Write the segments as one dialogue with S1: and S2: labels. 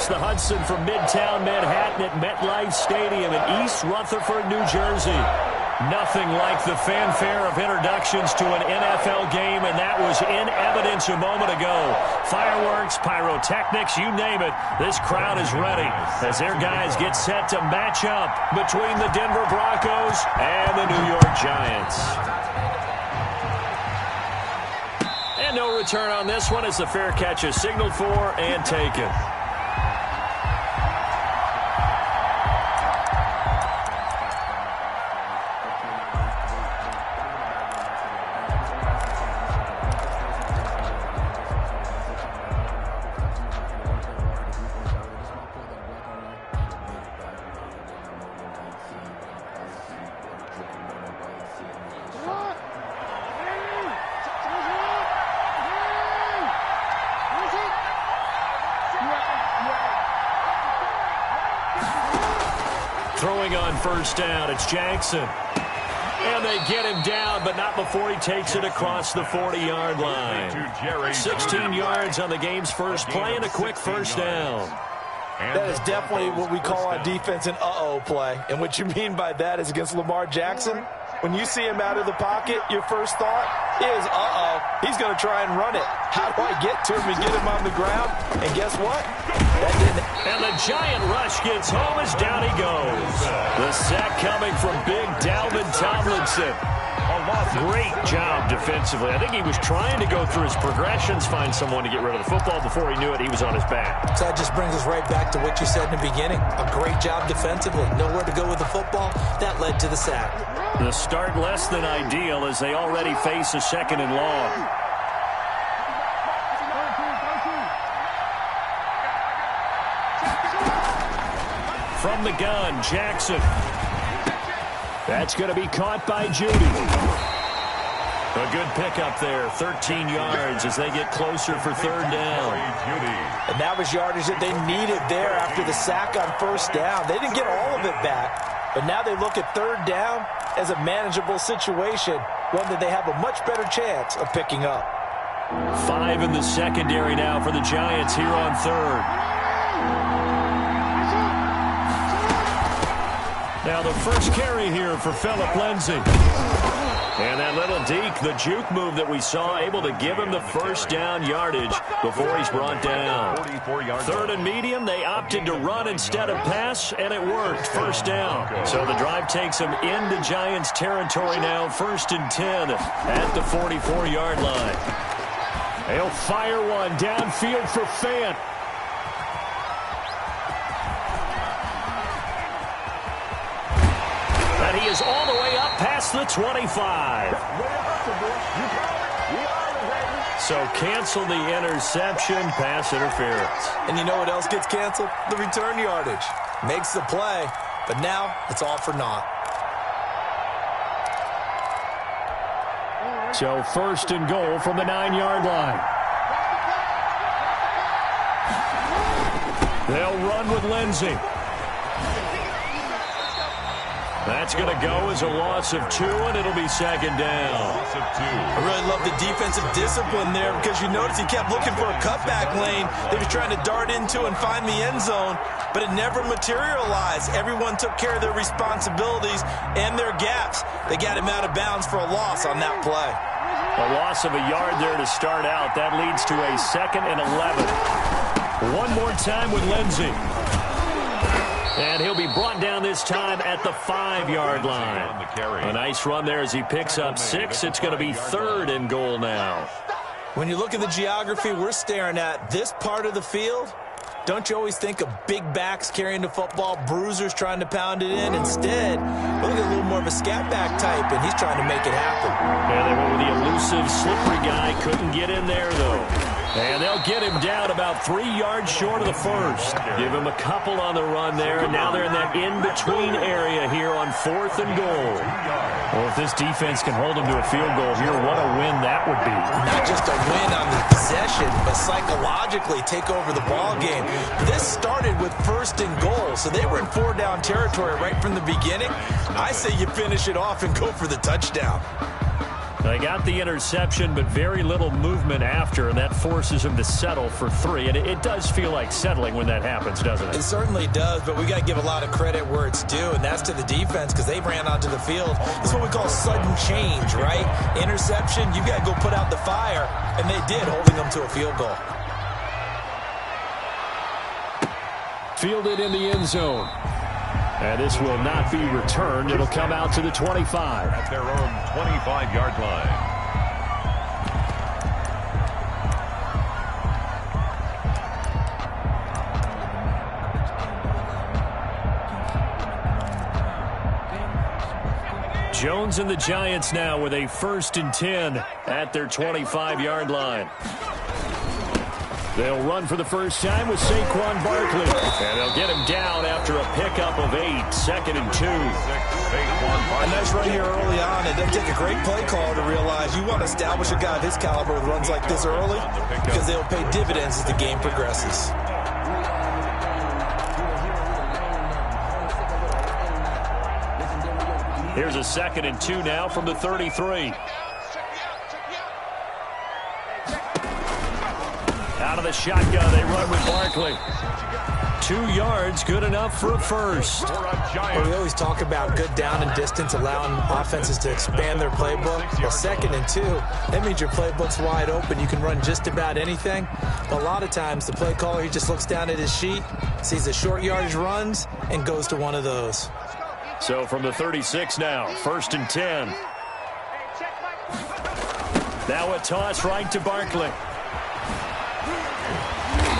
S1: across the Hudson from Midtown Manhattan at MetLife Stadium in East Rutherford, New Jersey. Nothing like the fanfare of introductions to an NFL game, and that was in evidence a moment ago. Fireworks, pyrotechnics, you name it. This crowd is ready as their guys get set to match up between the Denver Broncos and the New York Giants. And no return on this one as the fair catch is signaled for and taken. Throwing on first down, it's Jackson. And they get him down, but not before he takes it across the 40-yard line. 16 yards on the game's first play and a quick first down.
S2: That is definitely what we call on defense an uh-oh play. And what you mean by that is against Lamar Jackson, when you see him out of the pocket, your first thought is, uh-oh, he's going to try and run it. How do I get to him and get him on the ground? And guess what? That didn't.
S1: And the giant rush gets home as down he goes. The sack coming from big Dalvin Tomlinson. Great job defensively. I think he was trying to go through his progressions, find someone to get rid of the football. Before he knew it, he was on his back.
S3: So that just brings us right back to what you said in the beginning. A great job defensively. Nowhere to go with the football. That led to the sack.
S1: The start less than ideal as they already face a second and long. From the gun, Jackson. That's going to be caught by Judy. A good pickup there, 13 yards as they get closer for third down.
S2: And that was yardage that they needed there after the sack on first down. They didn't get all of it back, but now they look at third down as a manageable situation, one that they have a much better chance of picking up.
S1: 5 in the secondary now for the Giants here on third. Now the first carry here for Phillip Lindsay. And that little deke, the juke move that we saw, able to give him the first down yardage before he's brought down. Third and medium, they opted to run instead of pass, and it worked. First down. So the drive takes them into Giants territory now, 1st and 10 at the 44-yard line. They'll fire one downfield for Fant. He is all the way up past the 25. So cancel the interception, pass interference.
S2: And you know what else gets canceled? The return yardage. Makes the play, but now it's all for naught.
S1: So 1st and goal from the 9-yard line. They'll run with Lindsay. That's going to go as a loss of 2, and it'll be second down.
S2: I really love the defensive discipline there because you notice he kept looking for a cutback lane. They were trying to dart into and find the end zone, but it never materialized. Everyone took care of their responsibilities and their gaps. They got him out of bounds for a loss on that play.
S1: A loss of a yard there to start out. That leads to a 2nd and 11. One more time with Lindsay. And he'll be brought down this time at the 5-yard line. A nice run there as he picks up 6. It's going to be 3rd and goal now.
S2: When you look at the geography we're staring at, this part of the field, don't you always think of big backs carrying the football, bruisers trying to pound it in? Instead, look at a little more of a scat back type, and he's trying to make it happen.
S1: Yeah, they went with the elusive, slippery guy. Couldn't get in there, though. And they'll get him down about 3 yards short of the first. Give him a couple on the run there, and now they're in that in-between area here on 4th and goal. Well, if this defense can hold them to a field goal here, what a win that would be.
S2: Not just a win on the possession, but psychologically take over the ball game. This started with 1st and goal, so they were in 4-down territory right from the beginning. I say you finish it off and go for the touchdown.
S1: They got the interception, but very little movement after, and that forces him to settle for 3. And it does feel like settling when that happens, doesn't it?
S2: It certainly does, but we got to give a lot of credit where it's due, and that's to the defense because they ran onto the field. This is what we call sudden change, right? Interception, you got to go put out the fire, and they did, holding them to a field goal.
S1: Fielded in the end zone. And this will not be returned. It'll come out to the 25.
S4: At their own 25-yard line.
S1: Jones and the Giants now with a 1st and 10 at their 25-yard line. They'll run for the first time with Saquon Barkley. And they'll get him down after a pickup of 8, 2nd and 2.
S2: And that's right here early on. It doesn't take a great play call to realize you want to establish a guy of his caliber with runs like this early because they'll pay dividends as the game progresses.
S1: Here's a 2nd and 2 now from the 33. Out of the shotgun, they run with Barkley. 2 yards, good enough for a first.
S3: Well, we always talk about good down and distance, allowing offenses to expand their playbook. Well, 2nd and 2, that means your playbook's wide open. You can run just about anything. But a lot of times, the play caller, he just looks down at his sheet, sees the short yardage runs, and goes to one of those.
S1: So from the 36 now, 1st and 10. Now a toss right to Barkley.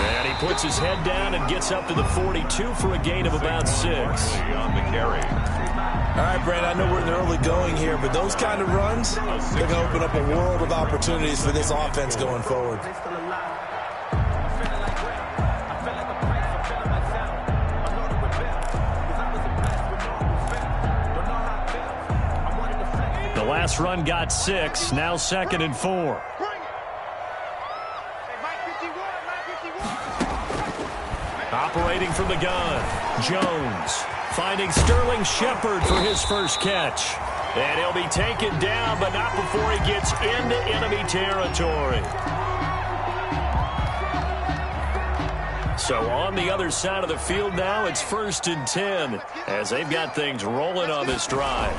S1: And he puts his head down and gets up to the 42 for a gain of about 6.
S4: On the carry.
S2: All right, Brent, I know we're in the early going here, but those kind of runs, they're going to open up a world of opportunities for this offense going forward.
S1: The last run got 6, now 2nd and 4. Operating from the gun, Jones finding Sterling Shepard for his first catch. And he'll be taken down, but not before he gets into enemy territory. So on the other side of the field now, it's 1st and 10 as they've got things rolling on this drive.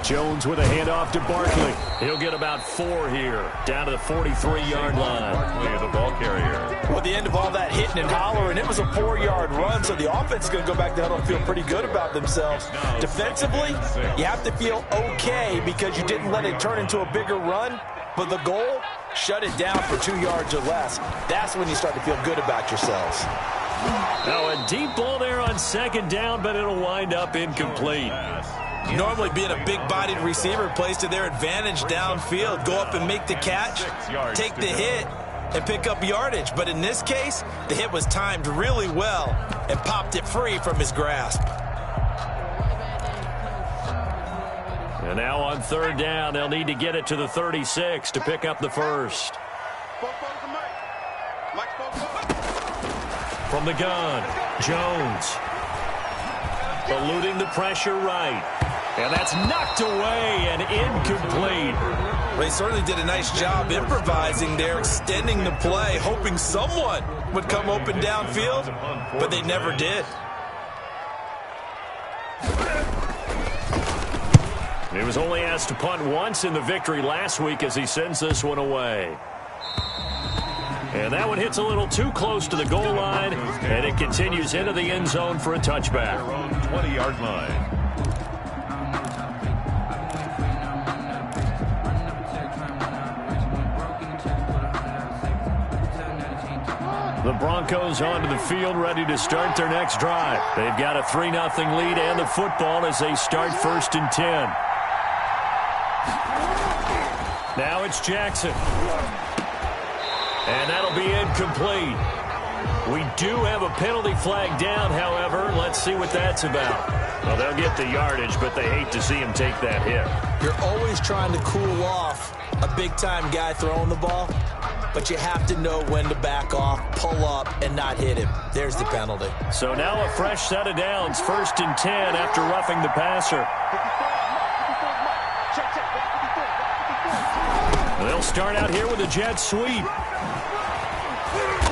S1: Jones with a handoff to Barkley. He'll get about 4 here, down to the 43-yard line.
S4: Barkley, the ball carrier.
S2: Well, at the end of all that hitting and hollering, it was a 4-yard run, so the offense is going to go back down and feel pretty good about themselves. Defensively, you have to feel okay because you didn't let it turn into a bigger run, but the goal, shut it down for 2 yards or less. That's when you start to feel good about yourselves.
S1: Now a deep ball there on 2nd down, but it'll wind up incomplete.
S2: Normally being a big-bodied receiver plays to their advantage downfield. Go up and make the catch, take the hit, and pick up yardage. But in this case, the hit was timed really well and popped it free from his grasp.
S1: And now on 3rd down, they'll need to get it to the 36 to pick up the first. From the gun, Jones. Eluding the pressure right. And that's knocked away and incomplete.
S2: They certainly did a nice job improvising there, extending the play, hoping someone would come open downfield, but they never did.
S1: He was only asked to punt once in the victory last week as he sends this one away. And that one hits a little too close to the goal line, and it continues into the end zone for a touchback.
S4: 20-yard line.
S1: The Broncos onto the field, ready to start their next drive. They've got a 3-0 lead and the football as they start 1st and 10. Now it's Jackson. And that'll be incomplete. We do have a penalty flag down, however. Let's see what that's about. Well, they'll get the yardage, but they hate to see him take that hit.
S3: You're always trying to cool off a big-time guy throwing the ball, but you have to know when to back off, pull up, and not hit him. There's the penalty.
S1: So now a fresh set of downs, 1st and 10 after roughing the passer. They'll start out here with a jet sweep.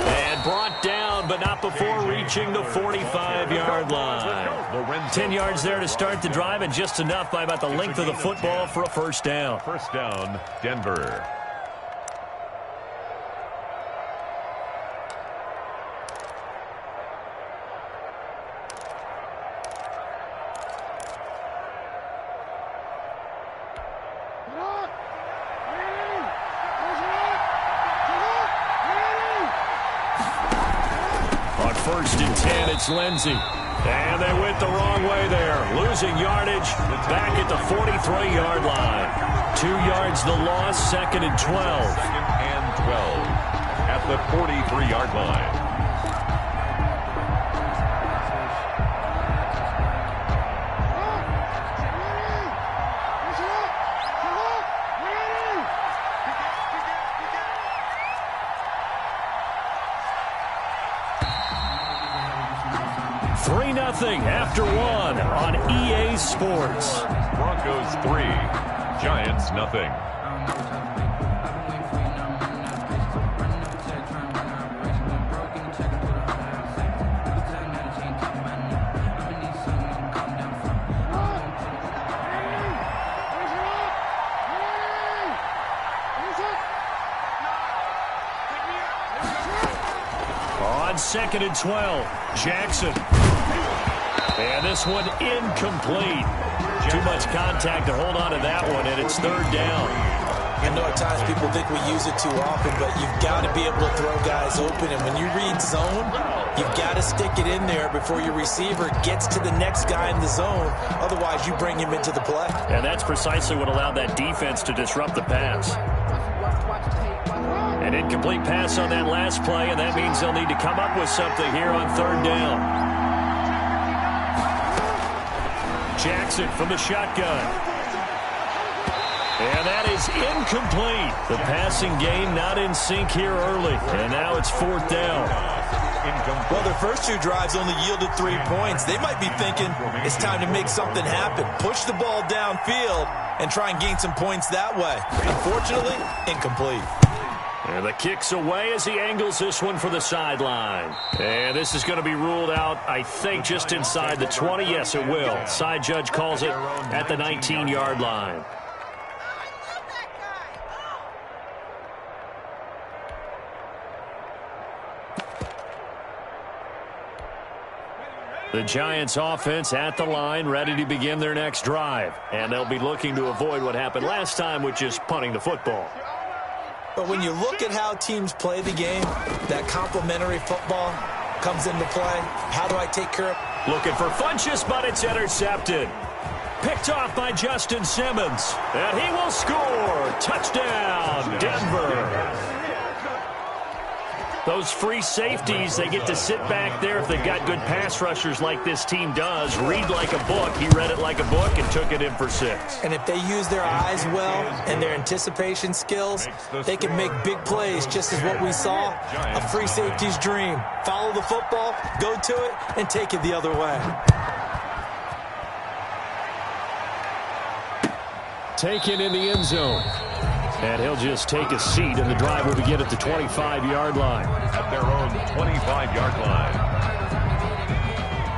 S1: And brought down, but not before reaching the 45-yard line. 10 yards there to start the drive, and just enough by about the length of the football for a first down.
S4: First down, Denver.
S1: First and 10, it's Lindsey. And they went the wrong way there. Losing yardage back at the 43-yard line. 2 yards the loss, second and 12.
S4: Second and 12 at the 43-yard line.
S1: After one on EA Sports.
S4: Broncos 3, Giants nothing.
S1: On second and 12, Jackson. And this one incomplete. Too much contact to hold on to that one, and it's third down.
S3: I know at times people think we use it too often, but you've got to be able to throw guys open. And when you read zone, you've got to stick it in there before your receiver gets to the next guy in the zone. Otherwise, you bring him into the play.
S1: And that's precisely what allowed that defense to disrupt the pass. An incomplete pass on that last play, and that means they'll need to come up with something here on third down. Jackson from the shotgun. And that is incomplete. The passing game not in sync here early. And now it's fourth down.
S2: Well, their first 2 drives only yielded 3 points. They might be thinking it's time to make something happen. Push the ball downfield and try and gain some points that way. Unfortunately, incomplete.
S1: And the kick's away as he angles this one for the sideline. And this is going to be ruled out, I think, just inside the 20. Yes, it will. Side judge calls it at the 19-yard line. The Giants offense at the line, ready to begin their next drive. And they'll be looking to avoid what happened last time, which is punting the football.
S3: But when you look at how teams play the game, that complementary football comes into play. How do I take care of it?
S1: Looking for Funchess, but it's intercepted. Picked off by Justin Simmons. And he will score. Touchdown, Denver. Those free safeties, they get to sit back there if they've got good pass rushers like this team does. Read like a book. He read it like a book and took it in for 6.
S3: And if they use their eyes well and their anticipation skills, they can make big plays, just as what we saw. A free safety's dream. Follow the football, go to it, and take it the other way.
S1: Taken in the end zone. And he'll just take a seat, and the drive will begin at the 25-yard line.
S4: At their own 25-yard line.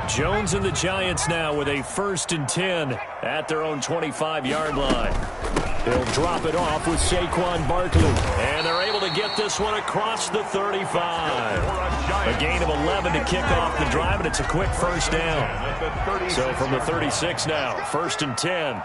S1: Jones and the Giants now with a first and 10 at their own 25-yard line. He'll drop it off with Saquon Barkley. And they're able to get this one across the 35. A gain of 11 to kick off the drive, and it's a quick first down. So from the 36 now, first and 10.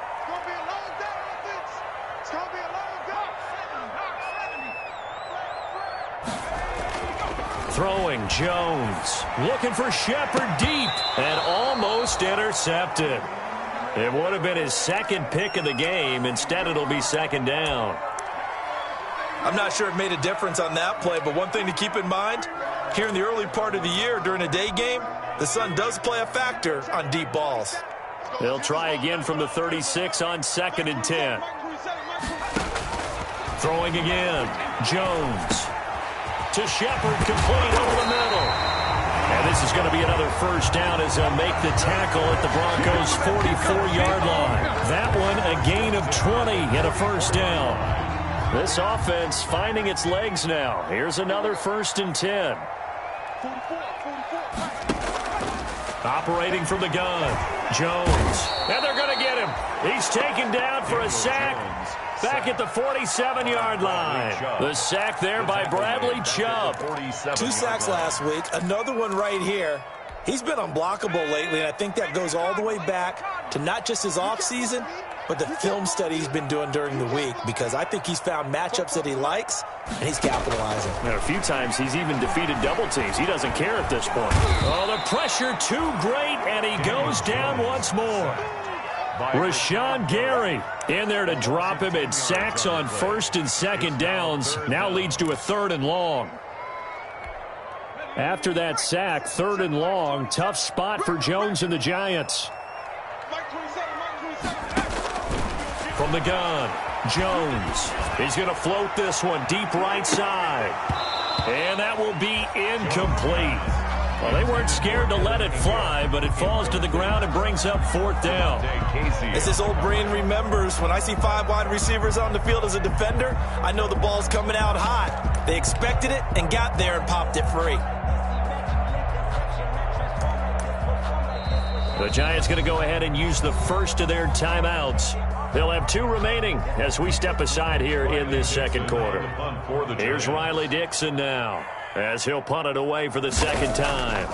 S1: Throwing Jones, looking for Shepard deep, and almost intercepted. It would have been his second pick of the game. Instead, it'll be second down.
S2: I'm not sure it made a difference on that play, but one thing to keep in mind, here in the early part of the year during a day game, the sun does play a factor on deep balls.
S1: They'll try again from the 36 on second and 10. Throwing again, Jones. To Shepard, complete over the middle. And this is going to be another first down as they'll make the tackle at the Broncos' 44-yard line. That one, a gain of 20 and a first down. This offense finding its legs now. Here's another 1st and 10. Operating from the gun, Jones. And they're going to get him. He's taken down for a sack back at the 47-yard line. The sack there by Bradley Chubb.
S3: 2 sacks last week, another one right here. He's been unblockable lately, and I think that goes all the way back to not just his offseason, but the film study he's been doing during the week, because I think he's found matchups that he likes, and he's capitalizing.
S1: And a few times he's even defeated double teams. He doesn't care at this point. Oh, the pressure too great, and he goes down once more. Rashawn Gary in there to drop him, and sacks on 1st and 2nd downs. Now leads to a 3rd and long. After that sack, 3rd and long. Tough spot for Jones and the Giants. From the gun, Jones. He's going to float this one deep right side. And that will be incomplete. Well, they weren't scared to let it fly, but it falls to the ground and brings up 4th down.
S2: As his old brain remembers, when I see 5 wide receivers on the field as a defender, I know the ball's coming out hot. They expected it and got there and popped it free.
S1: The Giants going to go ahead and use the first of their timeouts. They'll have 2 remaining as we step aside here in this 2nd quarter. Here's Riley Dixon now as he'll punt it away for the 2nd time.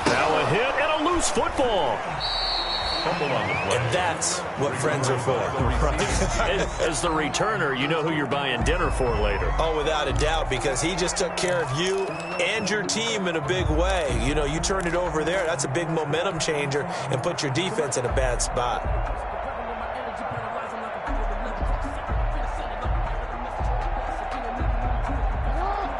S1: Now a hit and a loose football.
S3: And that's what friends are for.
S1: As the returner, you know who you're buying dinner for later.
S3: Oh, without a doubt, because he just took care of you and your team in a big way. You know, you turn it over there, that's a big momentum changer, and put your defense in a bad spot.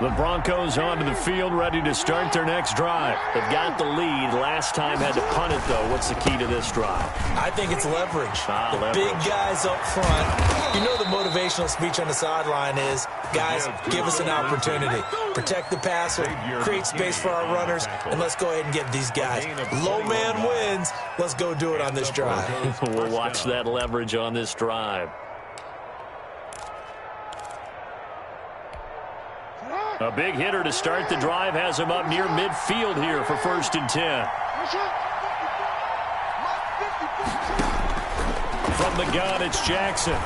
S1: The Broncos onto the field, ready to start their next drive. They've got the lead. Last time had to punt it, though. What's the key to this drive?
S3: I think it's leverage.
S1: Leverage.
S3: Big guys up front. You know the motivational speech on the sideline is, guys, give us an opportunity. Protect the passer, create space for our runners, and let's go ahead and get these guys. Low man wins. Let's go do it on this drive.
S1: We'll watch that leverage on this drive. A big hitter to start the drive has him up near midfield here for 1st and 10. From the gun, it's Jackson.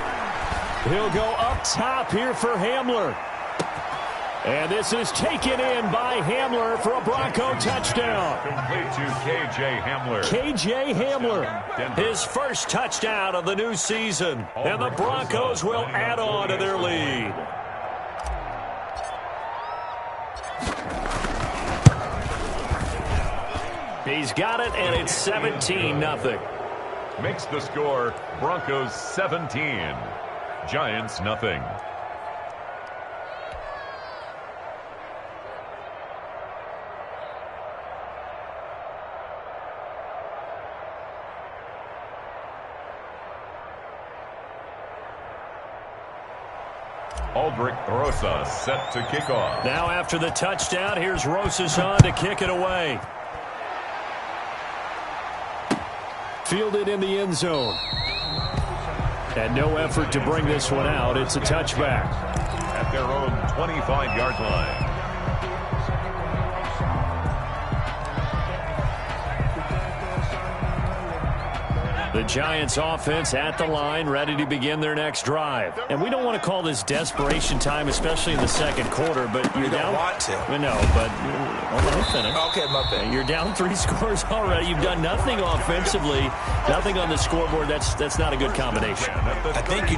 S1: He'll go up top here for Hamler. And this is taken in by Hamler for a Bronco touchdown.
S4: Complete to K.J. Hamler.
S1: K.J. Hamler, his first touchdown of the new season. And the Broncos will add on to their lead. He's got it, and it's 17-0.
S4: Makes the score Broncos 17, Giants nothing. Aldrich Rosas set to kick off.
S1: Now after the touchdown, here's Rosas on to kick it away. Fielded in the end zone. And no effort to bring this one out. It's a touchback.
S4: At their own 25-yard line.
S1: The Giants offense at the line, ready to begin their next drive. And we don't want to call this desperation time, especially in the 2nd quarter, but you're down.
S3: Want to.
S1: No, but hold on, finish.
S3: Okay, my bad.
S1: You're down 3 scores already. You've done nothing offensively, nothing on the scoreboard. That's not a good combination.
S3: I think you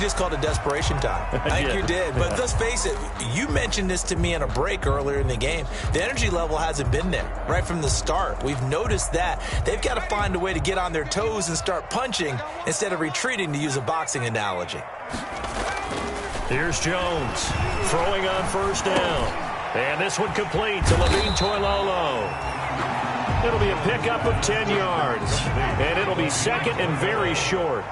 S3: just called it desperation time. I think you did. But let's face it, you mentioned this to me in a break earlier in the game. The energy level hasn't been there right from the start. We've noticed that. They've got to find a way to get on their toes and start punching instead of retreating, to use a boxing analogy.
S1: Here's Jones throwing on 1st down. And this one complete to Levine Toilolo. It'll be a pickup of 10 yards. And it'll be 2nd and very short.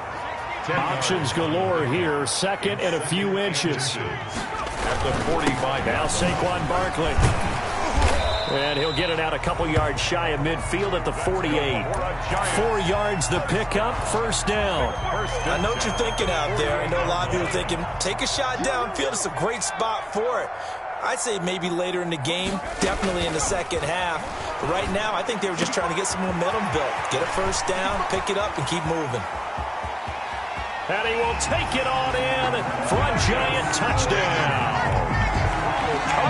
S1: Options galore here. 2nd and a few inches.
S4: At the 45.
S1: Now Saquon Barkley. And he'll He'll get it out a couple yards shy of midfield at the 48. 4 yards the pickup, first down.
S2: I know what you're thinking out there. I know a lot of you are thinking, take a shot downfield. It's a great spot for it. I'd say maybe later in the game, definitely in the second half. But right now, I think they were just trying to get some momentum built. Get a first down, pick it up, and keep moving.
S1: And he will take it on in for a giant touchdown.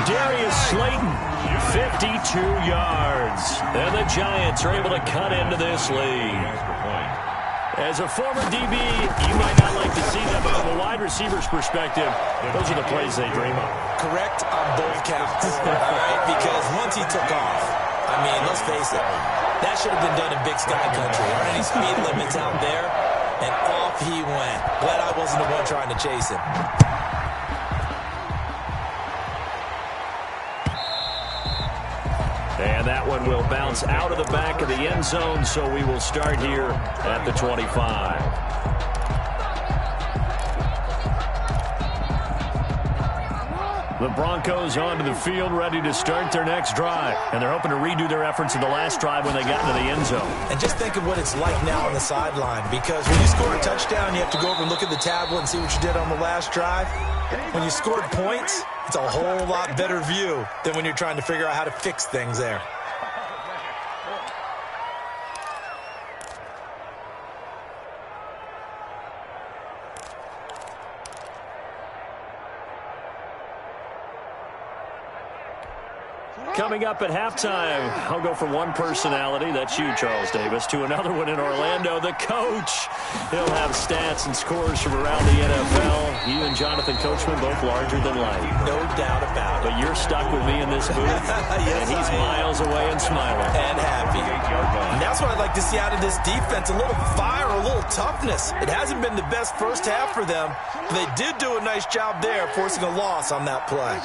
S1: Darius Slayton, 52 yards. And the Giants are able to cut into this lead. As a former DB, you might not like to see that, but from a wide receiver's perspective, those are the plays they dream of.
S2: Correct on both counts, all right? Because once he took off, I mean, let's face it, that should have been done in Big Sky Country. There aren't any speed limits out there, and off he went. Glad I wasn't the one trying to chase him.
S1: And that one will bounce out of the back of the end zone, so we will start here at the 25. The Broncos onto the field, ready to start their next drive. And they're hoping to redo their efforts in the last drive when they got into the end zone.
S2: And just think of what it's like now on the sideline, because when you score a touchdown, you have to go over and look at the tablet and see what you did on the last drive. When you scored points, it's a whole lot better view than when you're trying to figure out how to fix things there.
S1: Coming up at halftime, I'll go from one personality, that's you, Charles Davis, to another one in Orlando, the coach. He'll have stats and scores from around the NFL. You and Jonathan Coachman, both larger than life.
S2: No doubt about it.
S1: But you're stuck with me in this booth,
S2: yes,
S1: and he's miles away and smiling.
S2: And happy. And that's what I'd like to see out of this defense, a little fire, a little toughness. It hasn't been the best first half for them, but they did do a nice job there, forcing a loss on that play.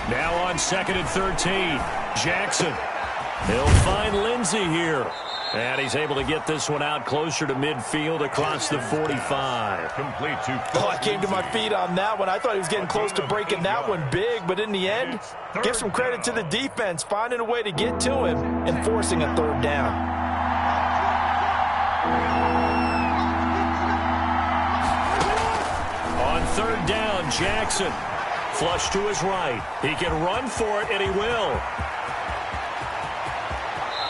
S1: Now on 2nd and 13, Jackson. He'll find Lindsey here. And he's able to get this one out closer to midfield across the 45.
S4: Complete to
S2: I came to my feet on that one. I thought he was getting close to breaking that one big, but in the end, give some credit to the defense, finding a way to get to him and forcing a third down.
S1: On 3rd down, Jackson. Flush to his right. He can run for it, and he will.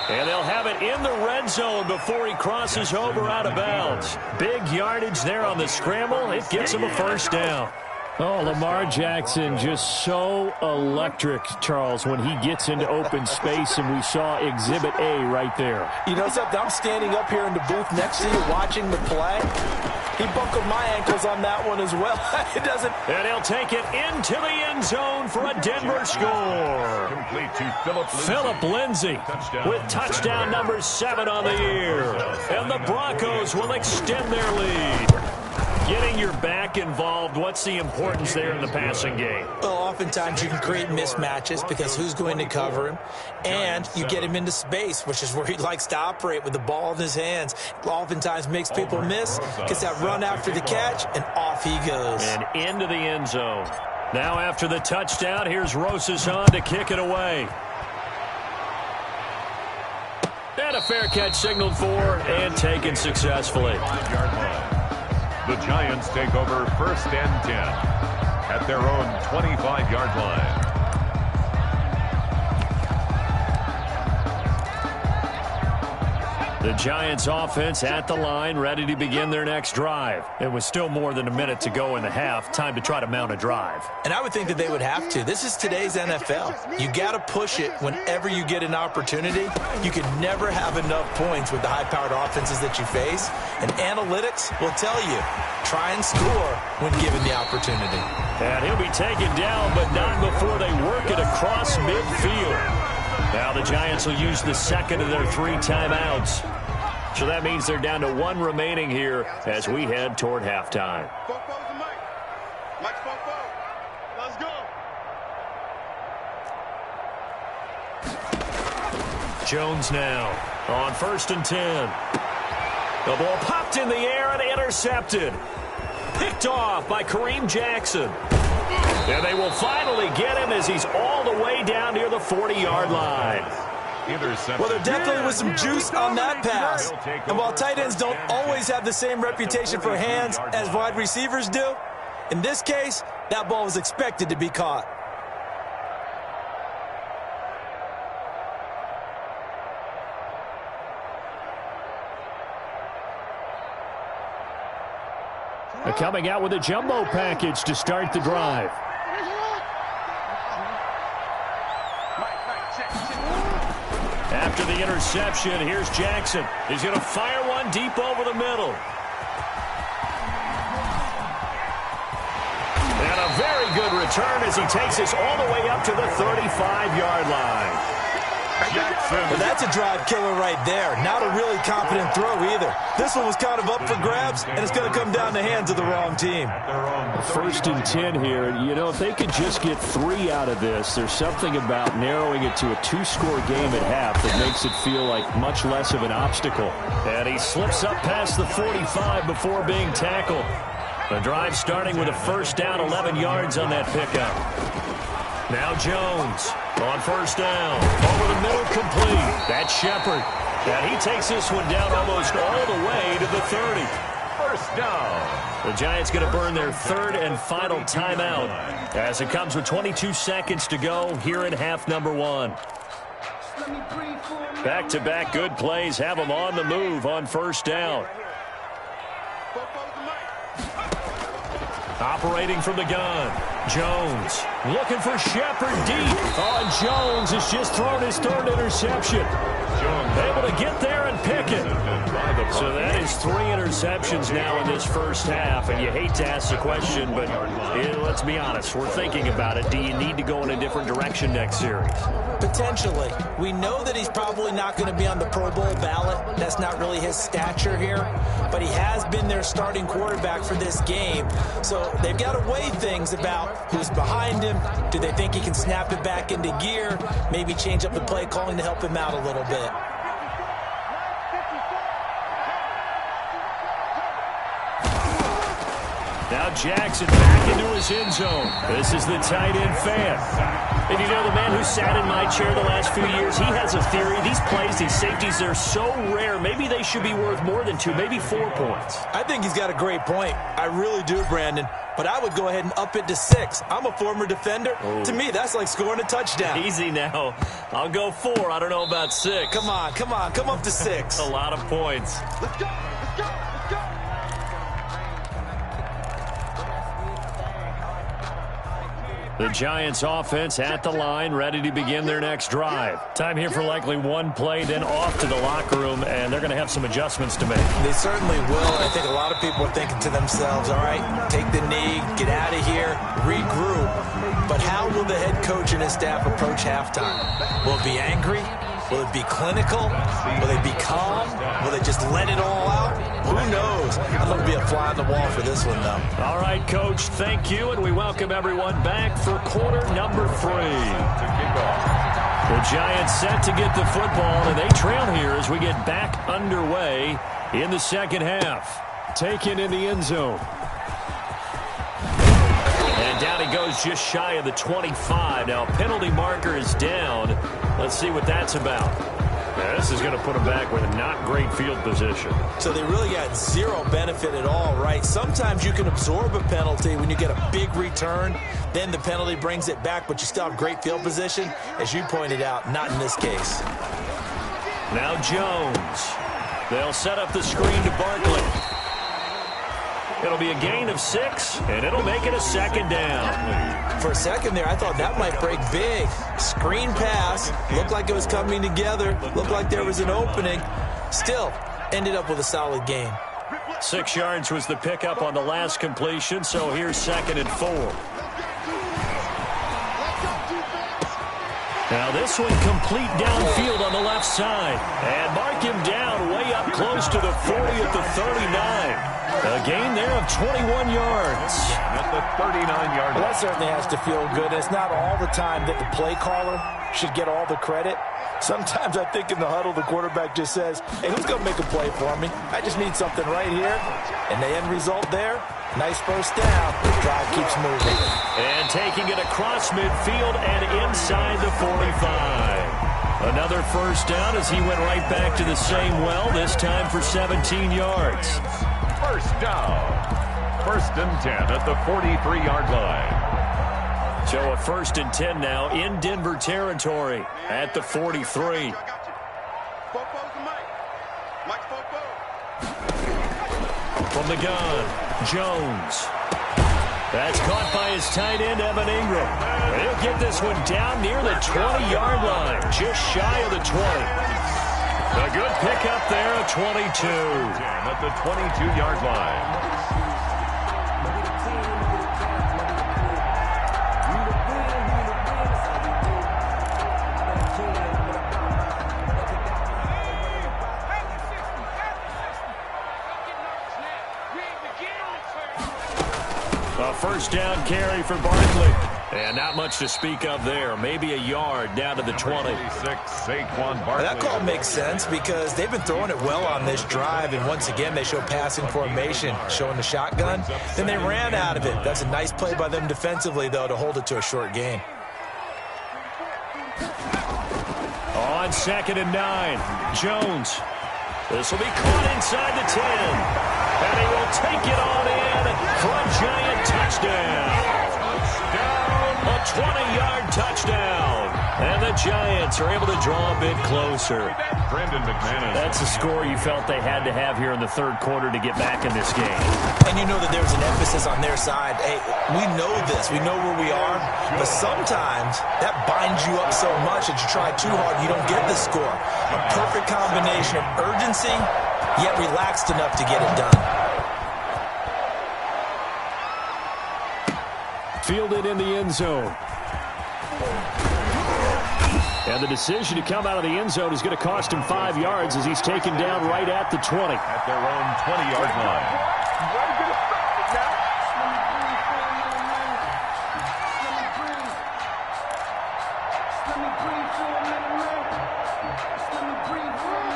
S1: And they'll have it in the red zone before he crosses over out of bounds. Big yardage there on the scramble. It gets him a first down. Oh, Lamar Jackson just so electric, Charles, when he gets into open space, and we saw Exhibit A right there.
S2: You know something? I'm standing up here in the booth next to you watching the play. He buckled my ankles on that one as well. It doesn't.
S1: And he'll take it into the end zone for a Denver score.
S4: complete to
S1: Philip Lindsay with touchdown number 7 on the year. And the Broncos will extend their lead. Getting your back involved, what's the importance there in the passing game?
S2: Well, oftentimes you can create mismatches because who's going to cover him? And you get him into space, which is where he likes to operate with the ball in his hands. Oftentimes makes people miss, gets that run after the catch, and off he goes.
S1: And into the end zone. Now after the touchdown, here's Rosas on to kick it away. And a fair catch signaled for and taken successfully.
S4: 5-yard line. The Giants take over 1st and 10 at their own 25-yard line.
S1: The Giants offense at the line, ready to begin their next drive. It was still more than a minute to go in the half. Time to try to mount a drive.
S2: And I would think that they would have to. This is today's NFL. You got to push it whenever you get an opportunity. You can never have enough points with the high-powered offenses that you face. And analytics will tell you, try and score when given the opportunity.
S1: And he'll be taken down, but not before they work it across midfield. Now the Giants will use the second of their 3 timeouts. So that means they're down to 1 remaining here as we head toward halftime.
S5: Let's go.
S1: Jones now on 1st and 10. The ball popped in the air and intercepted. Picked off by Kareem Jackson. And they will finally get him as he's all the way down near the 40-yard line.
S2: Well, there definitely was some juice on that pass. And while tight ends don't always have the same reputation for hands as wide receivers do, in this case, that ball was expected to be caught.
S1: Coming out with a jumbo package to start the drive. After the interception, here's Jackson. He's going to fire one deep over the middle. And a very good return as he takes us all the way up to the 35-yard line.
S2: Well, that's a drive killer right there. Not a really confident throw either. This one was kind of up for grabs, and it's going to come down the hands of the wrong team.
S1: 1st and 10 here. You know, if they could just get 3 out of this, there's something about narrowing it to a 2-score game at half that makes it feel like much less of an obstacle. And he slips up past the 45 before being tackled. The drive starting with a 1st down, 11 yards on that pickup. Now Jones on 1st down. Over the middle, complete. That's Shepard. And he takes this one down almost all the way to the 30. 1st down. The Giants going to burn their 3rd and final timeout as it comes with 22 seconds to go here in half number 1. Back-to-back good plays have them on the move on 1st down. Operating from the gun, Jones looking for Shepard deep. Oh, and Jones has just thrown his 3rd interception. Able to get there and pick it. So that is 3 interceptions now in this 1st half. And you hate to ask the question, but let's be honest. We're thinking about it. Do you need to go in a different direction next series?
S3: Potentially. We know that he's probably not going to be on the Pro Bowl ballot. That's not really his stature here. But he has been their starting quarterback for this game. So they've got to weigh things about who's behind him. Do they think he can snap it back into gear? Maybe change up the play calling to help him out a little bit.
S1: Now Jackson back into his end zone. This is the tight end fan. And you know, the man who sat in my chair the last few years, he has a theory. These plays, these safeties, they're so rare. Maybe they should be worth more than 2, maybe 4 points.
S2: I think he's got a great point. I really do, Brandon. But I would go ahead and up it to 6. I'm a former defender.
S1: Oh.
S2: To me, that's like scoring a touchdown.
S1: Easy now. I'll go 4. I don't know about 6.
S2: Come on. Come up to 6.
S1: A lot of points.
S5: Let's go. Let's go. Let's go.
S1: The Giants offense at the line, ready to begin their next drive. Time here for likely one play, then off to the locker room, and they're going to have some adjustments to make.
S3: They certainly will. I think a lot of people are thinking to themselves, all right, take the knee, get out of here, regroup. But how will the head coach and his staff approach halftime? Will it be angry? Will it be clinical? Will they be calm? Will they just let it all out? Who knows? I'm going to be a fly on the wall for this one, though.
S1: All right, Coach, thank you, and we welcome everyone back for quarter number 3. The Giants set to get the football, and they trail here as we get back underway in the 2nd half. Taken in the end zone. And down he goes just shy of the 25. Now, penalty marker is down. Let's see what that's about. Now, this is going to put him back with a not great field position.
S3: So they really got zero benefit at all, right? Sometimes you can absorb a penalty when you get a big return. Then the penalty brings it back, but you still have great field position. As you pointed out, not in this case.
S1: Now Jones. They'll set up the screen to Barkley. It'll be a gain of 6, and it'll make it a 2nd down.
S3: For a second there, I thought that might break big. Screen pass. Looked like it was coming together. Looked like there was an opening. Still, ended up with a solid gain.
S1: 6 yards was the pickup on the last completion, so here's 2nd and 4. Now this one complete downfield on the left side. And mark him down way up close to the 40 at the 39. A gain there of 21 yards.
S4: At the 39-yard line.
S3: Well, that certainly has to feel good. It's not all the time that the play caller should get all the credit. Sometimes I think in the huddle, the quarterback just says, hey, who's going to make a play for me? I just need something right here. And the end result there, nice first down. The drive keeps moving.
S1: And taking it across midfield and inside the 45. Another first down as he went right back to the same well, this time for 17 yards.
S4: First down. First and 10 at the 43-yard line.
S1: So a first and 10 now in Denver territory at the 43. From the gun, Jones. That's caught by his tight end, Evan Ingram. And he'll get this one down near the 20-yard line, just shy of the 20. A good pickup there, a 22.
S4: At the 22-yard line.
S1: A first down carry for Barkley. And not much to speak of there. Maybe a yard down to the 20.
S4: Saquon Barkley.
S3: That call makes sense because they've been throwing it well on this drive, and once again they show passing formation, showing the shotgun. Then they ran out of it. That's a nice play by them defensively, though, to hold it to a short gain.
S1: On 2nd and 9, Jones. This will be caught inside the 10. And he will take it on in for a giant touchdown. A 20-yard touchdown. And the Giants are able to draw a bit closer.
S4: Brandon McManus.
S1: That's the score you felt they had to have here in the third quarter to get back in this game.
S3: And you know that there's an emphasis on their side. Hey, we know this. We know where we are. But sometimes that binds you up so much that you try too hard, you don't get the score. A perfect combination of urgency, yet relaxed enough to get it done.
S1: Fielded in the end zone. And the decision to come out of the end zone is going to cost him 5 yards as he's taken down right at the 20.
S4: At their own 20-yard line.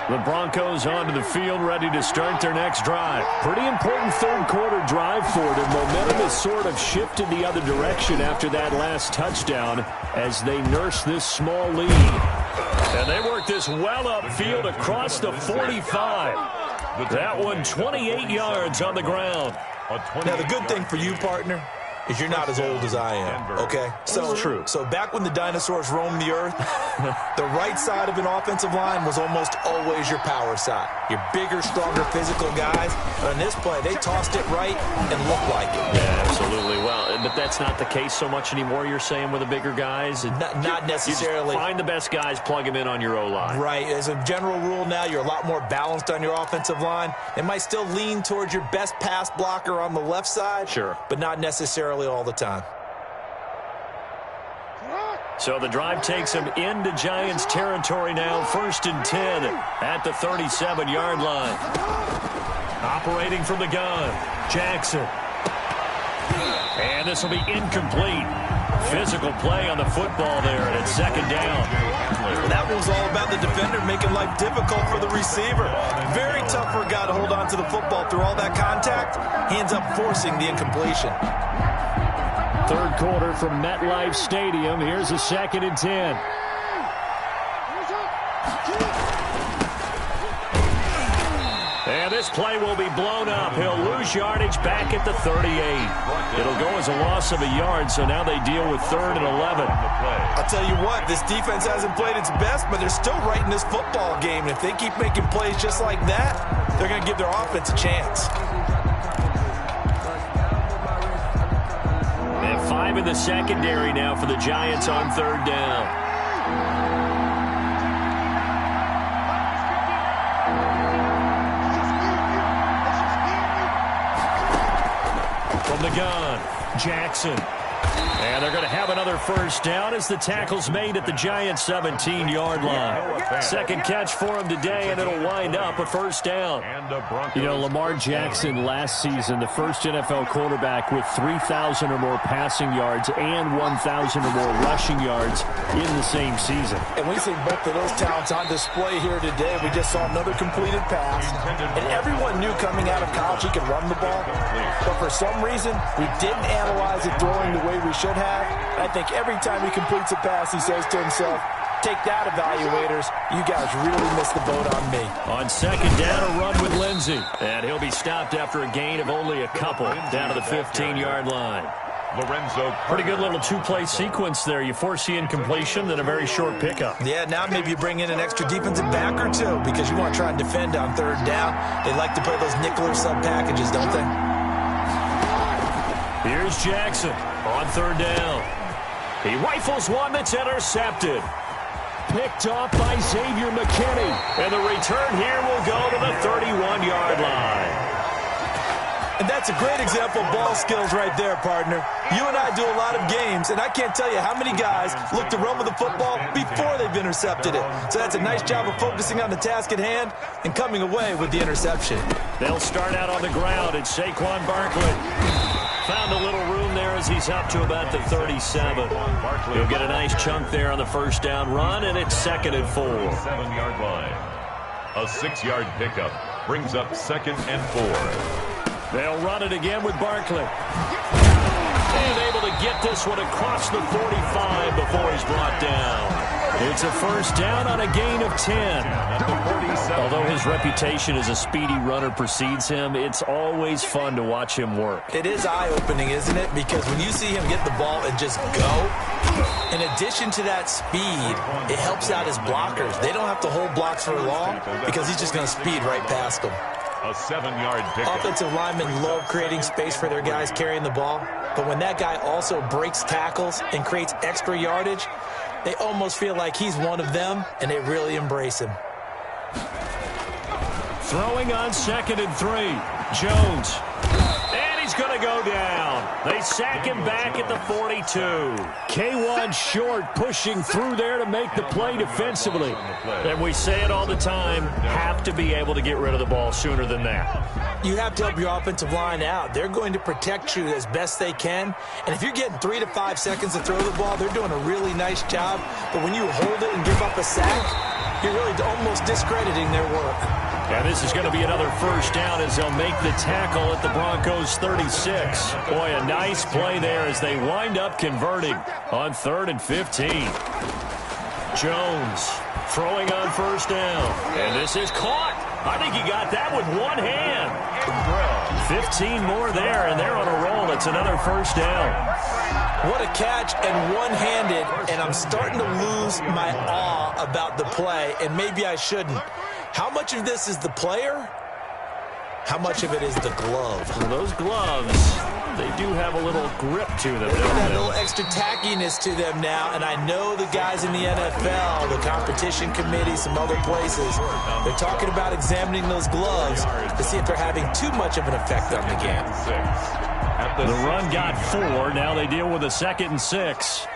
S1: The Broncos onto the field, ready to start their next drive. Pretty important third quarter drive for them. Momentum has sort of shifted the other direction after that last touchdown as they nurse this small lead. And they work this well upfield across the 45. That one 28 yards on the ground.
S3: Now, the good thing for you, partner, is you're not as old as I am, okay? So true. So back when the dinosaurs roamed the earth, the right side of an offensive line was almost always your power side. Your bigger, stronger, physical guys. But on this play, they tossed it right and looked like it.
S1: Yeah, absolutely. Well, but that's not the case so much anymore, you're saying, with the bigger guys?
S3: Not necessarily.
S1: You just find the best guys, plug them in on your O-line.
S3: Right. As a general rule now, you're a lot more balanced on your offensive line. It might still lean towards your best pass blocker on the left side.
S1: Sure.
S3: But not necessarily all the time.
S1: So the drive takes him into Giants territory now. 1st and 10 at the 37-yard line. Operating from the gun, Jackson. And this will be incomplete. Physical play on the football there, and it's 2nd down.
S3: That was all about the defender making life difficult for the receiver. Very tough for a guy to hold on to the football through all that contact. He ends up forcing the incompletion.
S1: Third quarter from MetLife Stadium. Here's a 2nd and 10. And this play will be blown up. He'll lose yardage back at the 38. It'll go as a loss of a yard, so now they deal with 3rd and 11.
S3: I'll tell you what, this defense hasn't played its best, but they're still right in this football game. And if they keep making plays just like that, they're going to give their offense a chance.
S1: And 5 in the secondary now for the Giants on 3rd down. From the gun, Jackson. And they're going to have another first down as the tackle's made at the Giants' 17-yard line. Second catch for him today, and it'll wind up a first down.
S6: You know, Lamar Jackson last season, the first NFL quarterback with 3,000 or more passing yards and 1,000 or more rushing yards in the same season.
S3: And we see both of those talents on display here today. We just saw another completed pass. And everyone knew coming out of college he could run the ball. But for some reason, we didn't analyze it throwing the way we should have. I think every time he completes a pass, he says to himself, take that, evaluators. You guys really missed the boat on me.
S1: On second down, a run with Lindsey. And he'll be stopped after a gain of only a couple down to the 15-yard line. Pretty good little two-play sequence there. You force the incompletion, then a very short pickup.
S3: Yeah, now maybe you bring in an extra defensive back or two because you want to try and defend on third down. They like to play those nickel or sub packages, don't they?
S1: Here's Jackson on third down. He rifles one that's intercepted. Picked off by Xavier McKinney. And the return here will go to the 31-yard line.
S2: And that's a great example of ball skills right there, partner. You and I do a lot of games, and I can't tell you how many guys look to run with the football before they've intercepted it. So that's a nice job of focusing on the task at hand and coming away with the interception.
S1: They'll start out on the ground. It's Saquon Barkley. Found a little room there as he's up to about the 37. He'll get a nice chunk there on the first down run, and it's 2nd and 4.
S4: 7-yard line. A 6-yard pickup brings up 2nd and 4.
S1: They'll run it again with Barkley. And able to get this one across the 45 before he's brought down. It's a first down on a gain of 10. Although his reputation as a speedy runner precedes him, it's always fun to watch him work.
S3: It is eye-opening, isn't it? Because when you see him get the ball and just go, in addition to that speed, it helps out his blockers. They don't have to hold blocks for long because he's just going to speed right past them.
S4: A 7-yard pickup.
S3: Offensive linemen love creating space for their guys carrying the ball, but when that guy also breaks tackles and creates extra yardage, they almost feel like he's one of them, and they really embrace him.
S1: Throwing on 2nd and 3. Jones. And he's going to go down. They sack him back at the 42. K1 short, pushing through there to make the play defensively. And we say it all the time, have to be able to get rid of the ball sooner than that.
S3: You have to help your offensive line out. They're going to protect you as best they can. And if you're getting 3 to 5 seconds to throw the ball, they're doing a really nice job. But when you hold it and give up a sack, you're really almost discrediting their work.
S1: And this is going to be another first down as they'll make the tackle at the Broncos' 36. Boy, a nice play there as they wind up converting on 3rd and 15. Jones throwing on first down. And this is caught. I think he got that with one hand. 15 more there, and they're on a roll. It's another first down.
S3: What a catch and one-handed, and I'm starting to lose my awe about the play, and maybe I shouldn't. How much of this is the player? How much of it is the glove?
S1: Well, those gloves, they do have a little grip to them.
S3: They have a little extra tackiness to them now, and I know the guys in the NFL, the competition committee, some other places, they're talking about examining those gloves to see if they're having too much of an effect on the game.
S1: The run got 4. Now they deal with a 2nd and 6.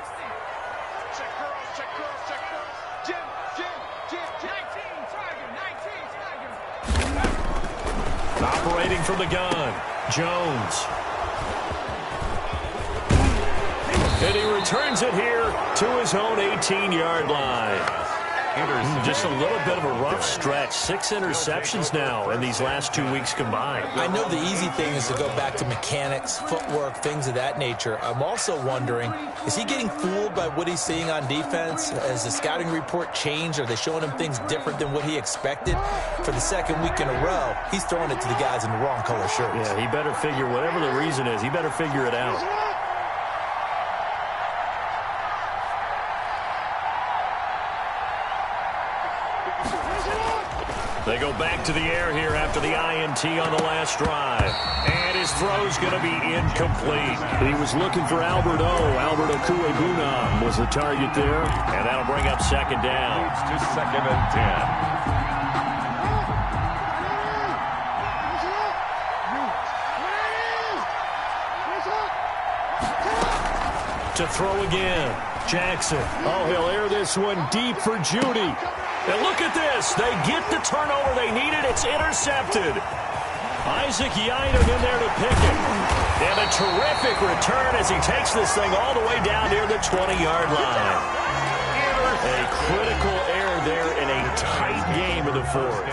S1: Operating from the gun, Jones. And he returns it here to his own 18-yard line. Just a little bit of a rough stretch. 6 interceptions now in these last 2 weeks combined.
S3: I know the easy thing is to go back to mechanics, footwork, things of that nature. I'm also wondering, is he getting fooled by what he's seeing on defense? Has the scouting report changed? Are they showing him things different than what he expected? For the 2nd week in a row, he's throwing it to the guys in the wrong color shirts.
S1: Yeah, he better figure, whatever the reason is, he better figure it out. They go back to the air here after the INT on the last drive. And his throw's going to be incomplete.
S6: He was looking for Albert Okuegbunam was the target there.
S1: And that'll bring up 2nd down.
S4: To 2nd and 10.
S1: to throw again. Jackson. Oh, he'll air this one deep for Judy. And look at this. They get the turnover they needed. It's intercepted. Isaac Yiadom in there to pick it. And a terrific return as he takes this thing all the way down near the 20-yard line. A critical error there in a tight game of the fourth.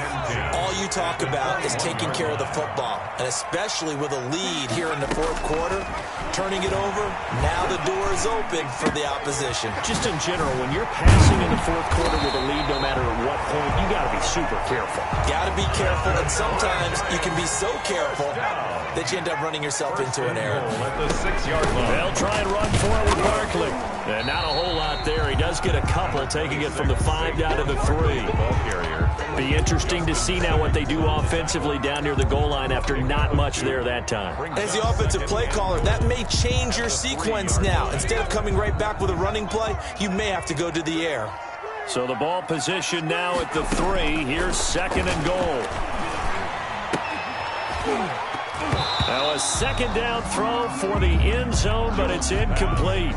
S2: All you talk about is taking care of the football, and especially with a lead here in the fourth quarter, turning it over, now the door is open for the opposition.
S1: Just in general, when you're passing in the fourth quarter with a lead, no matter at what point, you got to be super careful.
S2: Got to be careful, and sometimes you can be so careful that you end up running yourself into an error.
S1: They'll try and run for it with Barkley. And not a whole lot there. He does get a couple, taking it from the 5 down to the 3. Be interesting to see now what they do offensively down near the goal line after not much there that time.
S2: As the offensive play caller, that may change your sequence now. Instead of coming right back with a running play, you may have to go to the air.
S1: So the ball position now at the 3. Here's 2nd and goal. Now a 2nd down throw for the end zone, but it's incomplete.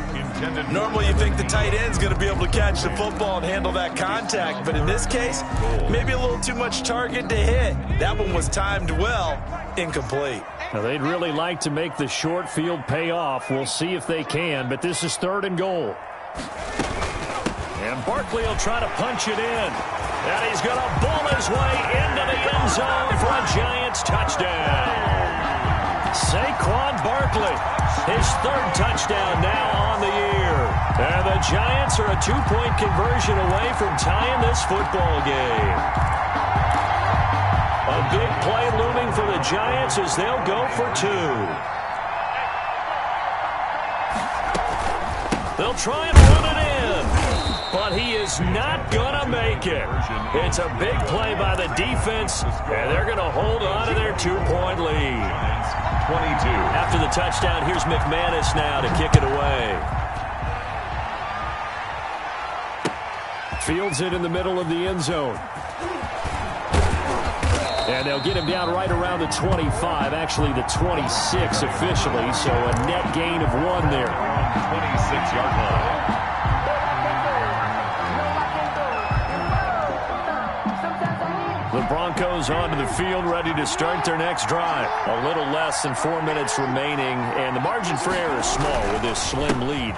S2: Normally you think the tight end's going to be able to catch the football and handle that contact, but in this case, maybe a little too much target to hit. That one was timed well, incomplete.
S6: Now they'd really like to make the short field pay off. We'll see if they can, but this is 3rd and goal.
S1: And Barkley will try to punch it in. And he's going to bull his way into the end zone for a Giants touchdown. Saquon Barkley, his 3rd touchdown now on the year. And the Giants are a 2-point conversion away from tying this football game. A big play looming for the Giants as they'll go for 2. They'll try and run it in, but he is not going to make it. It's a big play by the defense, and they're going to hold on to their 2-point lead.
S4: 22.
S1: After the touchdown, here's McManus now to kick it away.
S6: Fields it in the middle of the end zone. And they'll get him down right around the 25, actually the 26 officially, so a net gain of 1 there.
S4: 26-yard line.
S1: The Broncos onto the field, ready to start their next drive. A little less than 4 minutes remaining, and the margin for error is small with this slim lead.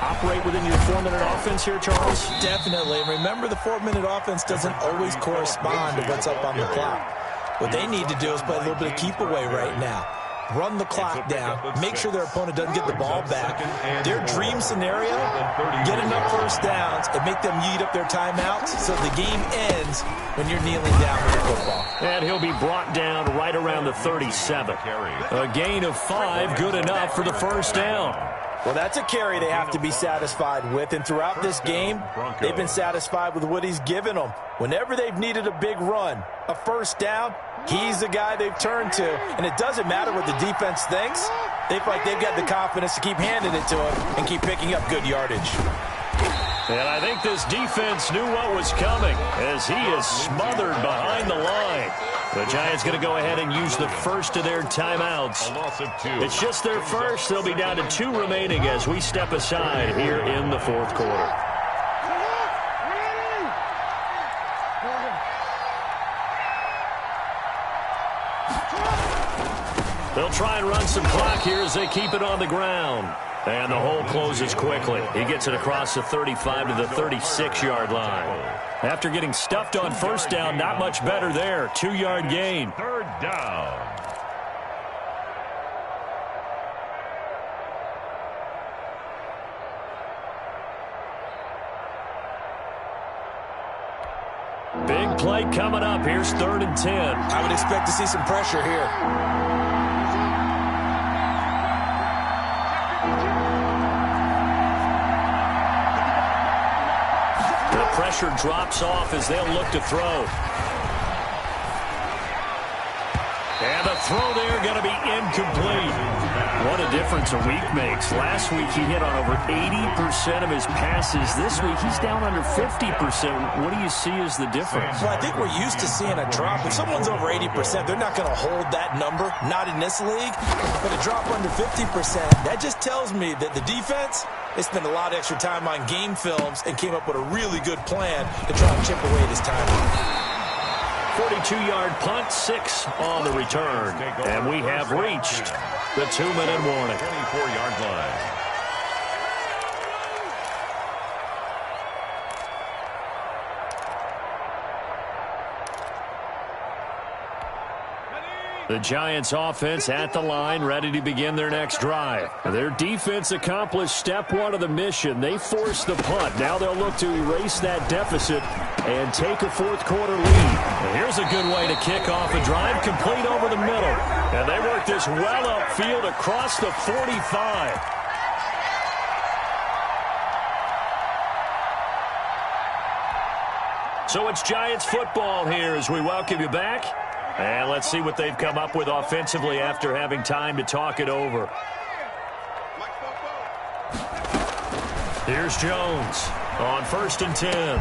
S1: Operate within your 4-minute offense here, Charles?
S2: Definitely. And remember, the 4-minute offense doesn't always correspond to what's up on the clock. What they need to do is play a little bit of keep away right now. Run the clock down, make sure their opponent doesn't get the ball back. Their dream scenario, get enough first downs and make them eat up their timeouts so the game ends when you're kneeling down with the football.
S1: And he'll be brought down right around the 37. A gain of 5, good enough for the first down.
S2: Well, that's a carry they have to be satisfied with, and throughout this game, they've been satisfied with what he's given them. Whenever they've needed a big run, a first down, he's the guy they've turned to, and it doesn't matter what the defense thinks. They feel like they've got the confidence to keep handing it to him and keep picking up good yardage.
S1: And I think this defense knew what was coming as he is smothered behind the line. The Giants going to go ahead and use the first of their timeouts. It's just their first. They'll be down to 2 remaining as we step aside here in the fourth quarter. They'll try and run some clock here as they keep it on the ground. And the hole closes quickly. He gets it across the 35 to the 36-yard line. After getting stuffed on first down, not much better there. 2-yard gain.
S4: 3rd down.
S1: Big play coming up. Here's 3rd and 10.
S2: I would expect to see some pressure here.
S1: Pressure drops off as they'll look to throw. And the throw there going to be incomplete.
S6: What a difference a week makes. Last week he hit on over 80% of his passes. This week he's down under 50%. What do you see as the difference?
S2: Well, I think we're used to seeing a drop. If someone's over 80%, they're not going to hold that number, not in this league. But a drop under 50%, that just tells me that the defense, they spent a lot of extra time on game films and came up with a really good plan to try and chip away this time.
S1: 42-yard punt, 6 on the return. And we have reached the 2-minute warning.
S4: 24-yard line.
S1: The Giants offense at the line, ready to begin their next drive. Their defense accomplished step 1 of the mission. They forced the punt. Now they'll look to erase that deficit and take a fourth-quarter lead. And here's a good way to kick off a drive, complete over the middle. And they work this well upfield across the 45. So it's Giants football here as we welcome you back. And let's see what they've come up with offensively after having time to talk it over. Here's Jones on 1st and 10.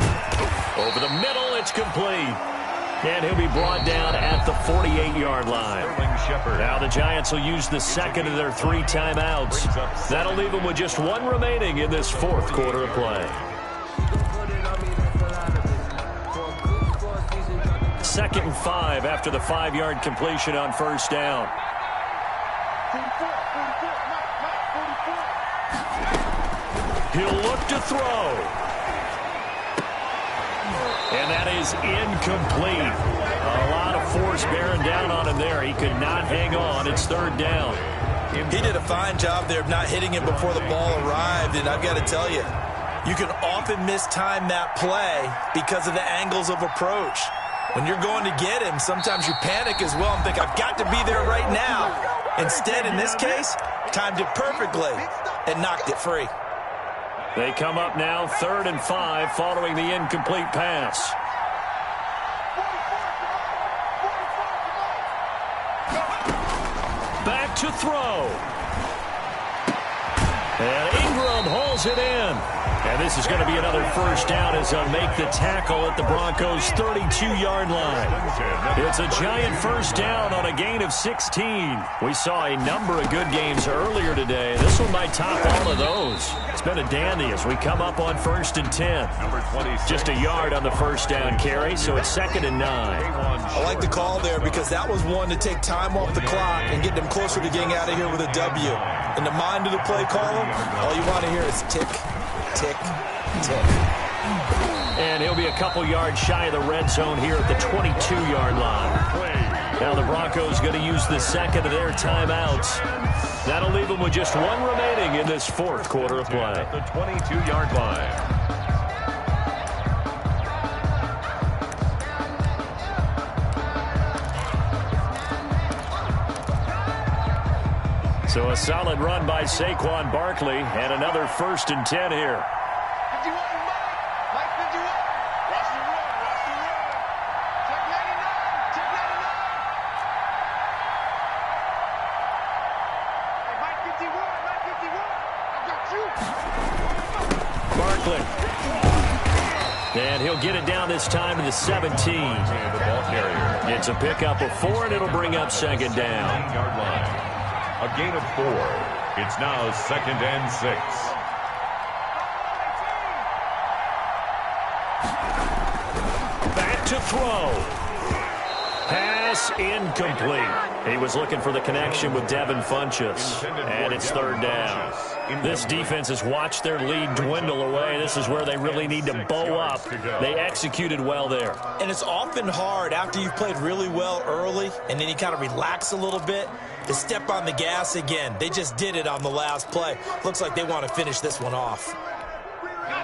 S1: Over the middle, it's complete. And he'll be brought down at the 48-yard line. Now the Giants will use the second of their 3 timeouts. That'll leave them with just 1 remaining in this fourth quarter of play. 2nd and 5 after the 5-yard completion on 1st down. He'll look to throw. And that is incomplete. A lot of force bearing down on him there. He could not hang on. It's 3rd down.
S2: He did a fine job there of not hitting him before the ball arrived, and I've got to tell you, you can often mistime that play because of the angles of approach. When you're going to get him, sometimes you panic as well and think, I've got to be there right now. Instead, in this case, timed it perfectly and knocked it free.
S1: They come up now 3rd and 5 following the incomplete pass. Back to throw. And Ingram hauls it in. And this is going to be another 1st down as they'll make the tackle at the Broncos' 32-yard line. It's a Giant 1st down on a gain of 16. We saw a number of good games earlier today. This one might top all of those. It's been a dandy as we come up on 1st and 10. Just a yard on the 1st down carry, so it's 2nd and 9.
S2: I like the call there because that was one to take time off the clock and get them closer to getting out of here with a W. In the mind of the play caller, all you want to hear is tick, tick, tick.
S1: And he'll be a couple yards shy of the red zone here at the 22-yard line. Now the Broncos going to use the second of their timeouts. That'll leave them with just 1 remaining in this fourth quarter of play.
S4: At the 22-yard line.
S1: So a solid run by Saquon Barkley and another 1st and 10 here. Barkley. And he'll get it down this time to the 17. It's a pickup of 4, and it'll bring up 2nd down.
S4: Yard line. A gain of 4. It's now 2nd and 6.
S1: Back to throw. Pass incomplete. He was looking for the connection with Devin Funchess. And it's 3rd down. This defense has watched their lead dwindle away. This is where they really need to bow up. They executed well there.
S2: And it's often hard after you've played really well early and then you kind of relax a little bit to step on the gas again. They just did it on the last play. Looks like they want to finish this one off.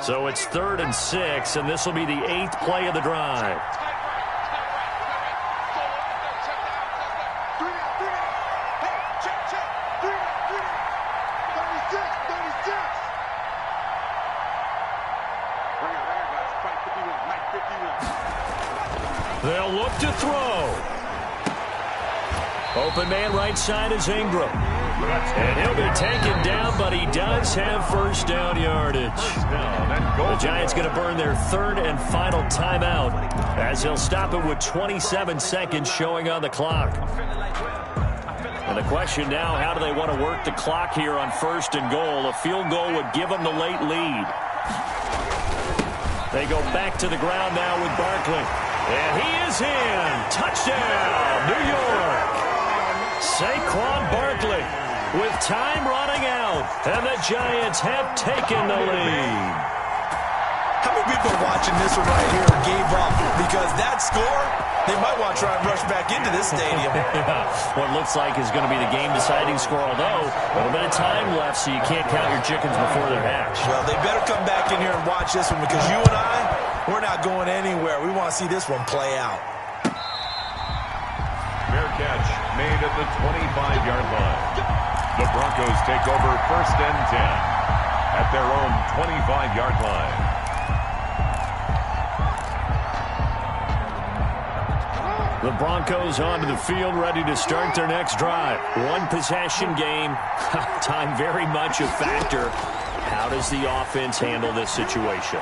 S1: So it's 3rd and 6, and this will be the 8th play of the drive. They'll look to throw. Open man right side is Ingram. And he'll be taken down, but he does have first down yardage. The Giants going to burn their third and final timeout as he'll stop it with 27 seconds showing on the clock. And the question now, how do they want to work the clock here on first and goal? A field goal would give them the late lead. They go back to the ground now with Barkley. And he is in. Touchdown, New York. Saquon Barkley with time running out. And the Giants have taken the lead.
S2: How many people are watching this one right here and gave up? Because that score, they might want to try and rush back into this stadium.
S6: What looks like is going to be the game-deciding score, although a little bit of time left, so you can't count your chickens before they're hatched.
S2: Well, they better come back in here and watch this one, because you and I, we're not going anywhere. We want to see this one play out.
S4: Fair catch made at the 25-yard line. The Broncos take over first and 10 at their own 25-yard line.
S6: The Broncos onto the field, ready to start their next drive. One possession game. Time very much a factor. How does the offense handle this situation?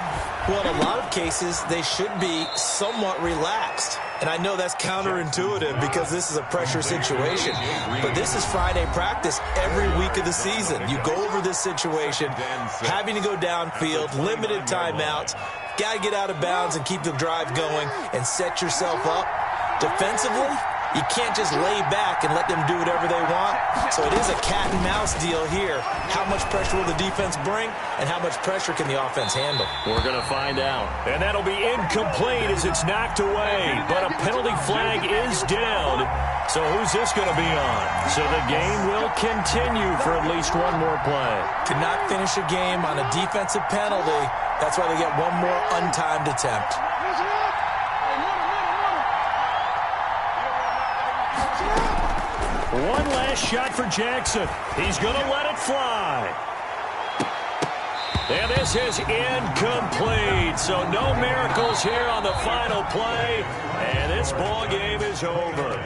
S2: Well, in a lot of cases, they should be somewhat relaxed. And I know that's counterintuitive because this is a pressure situation. But this is Friday practice every week of the season. You go over this situation, having to go downfield, limited timeouts, got to get out of bounds and keep the drive going and set yourself up. Defensively, you can't just lay back and let them do whatever they want. So it is a cat and mouse deal here. How much pressure will the defense bring, and how much pressure can the offense handle?
S6: We're going to find out. And that'll be incomplete as it's knocked away. But a penalty flag is down. So who's this going to be on? So the game will continue for at least one more play.
S2: Cannot finish a game on a defensive penalty. That's why they get one more untimed attempt.
S6: One last shot for Jackson. He's going to let it fly. And this is incomplete. So no miracles here on the final play. And this ball game is over.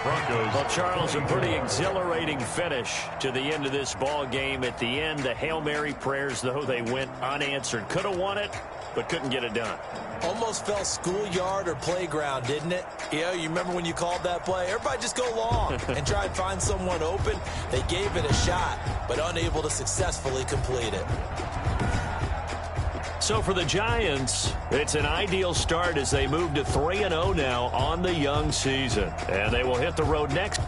S6: Well, Charles, a pretty exhilarating finish to the end of this ball game. At the end, the Hail Mary prayers, though, they went unanswered. Could have won it, but couldn't get it done.
S2: Almost felt schoolyard or playground, didn't it? Yeah, you remember when you called that play? Everybody just go long and try and find someone open. They gave it a shot, but unable to successfully complete it.
S6: So for the Giants, it's an ideal start as they move to 3-0 now on the young season. And they will hit the road next.